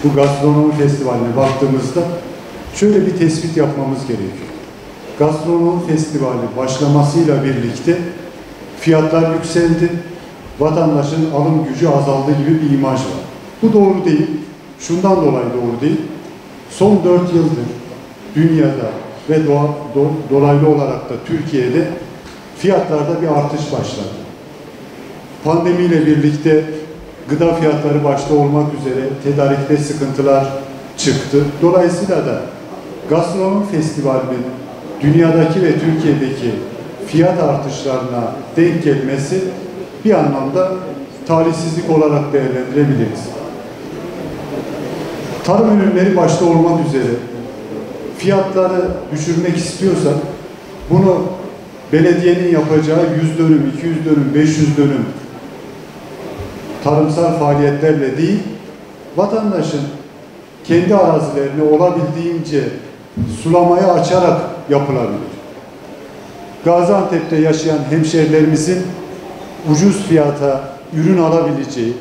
Bu gastronomi festivaline baktığımızda şöyle bir tespit yapmamız gerekiyor. Gastronomi festivali başlamasıyla birlikte fiyatlar yükseldi, vatandaşın alım gücü azaldı gibi bir imaj var. Bu doğru değil. Şundan dolayı doğru değil. Son 4 yıldır dünyada ve dolaylı olarak da Türkiye'de fiyatlarda bir artış başladı. Pandemiyle birlikte gıda fiyatları başta olmak üzere tedarikte sıkıntılar çıktı. Dolayısıyla da gastronomi festivalinin dünyadaki ve Türkiye'deki fiyat artışlarına denk gelmesi bir anlamda talihsizlik olarak değerlendirebiliriz. Tarım ürünleri başta olmak üzere fiyatları düşürmek istiyorsak bunu belediyenin yapacağı 100 dönüm, 200 dönüm, 500 dönüm tarımsal faaliyetlerle değil, vatandaşın kendi arazilerini olabildiğince sulamaya açarak yapılabilir. Gaziantep'te yaşayan hemşehrilerimizin ucuz fiyata ürün alabileceği,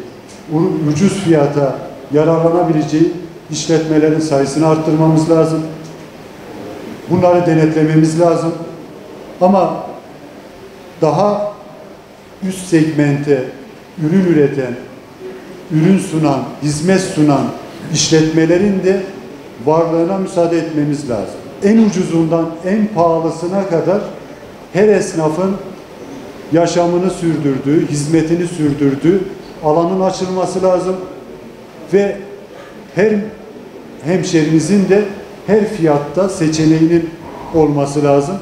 ucuz fiyata yararlanabileceği işletmelerin sayısını arttırmamız lazım. Bunları denetlememiz lazım. Ama daha üst segmente ürün üreten, ürün sunan, hizmet sunan işletmelerin de varlığına müsaade etmemiz lazım. En ucuzundan en pahalısına kadar her esnafın yaşamını sürdürdüğü, hizmetini sürdürdüğü alanın açılması lazım ve her hemşehrimizin de her fiyatta seçeneğinin olması lazım.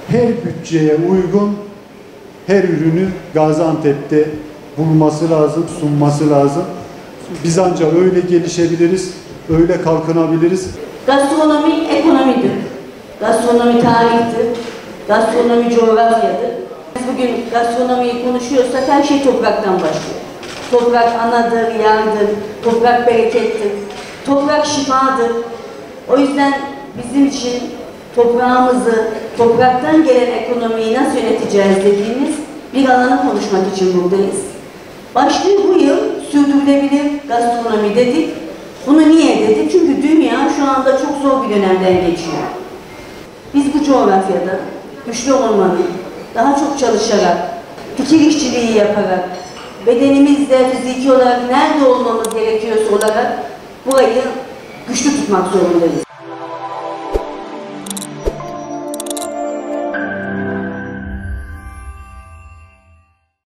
Her bütçeye uygun her ürünü Gaziantep'te bulması lazım, sunması lazım. Biz ancak öyle gelişebiliriz, öyle kalkınabiliriz. Gastronomi ekonomidir. Gastronomi tarihtir. Gastronomi coğrafyadır. Biz bugün gastronomiyi konuşuyorsak her şey topraktan başlıyor. Toprak anadır, yardır, toprak berekettir, toprak şifadır. O yüzden bizim için toprağımızı, topraktan gelen ekonomiyi nasıl yöneteceğiz dediğimiz bir alanı konuşmak için buradayız. Başlığı bu yıl sürdürülebilir gastronomi dedik. Bunu niye dedik? Çünkü dünya şu anda çok zor bir dönemden geçiyor. Biz bu coğrafyada güçlü olmanın, daha çok çalışarak, fikir işçiliği yaparak, bedenimizde fiziki olarak nerede olmamız gerekiyorsa olarak burayı güçlü tutmak zorundayız.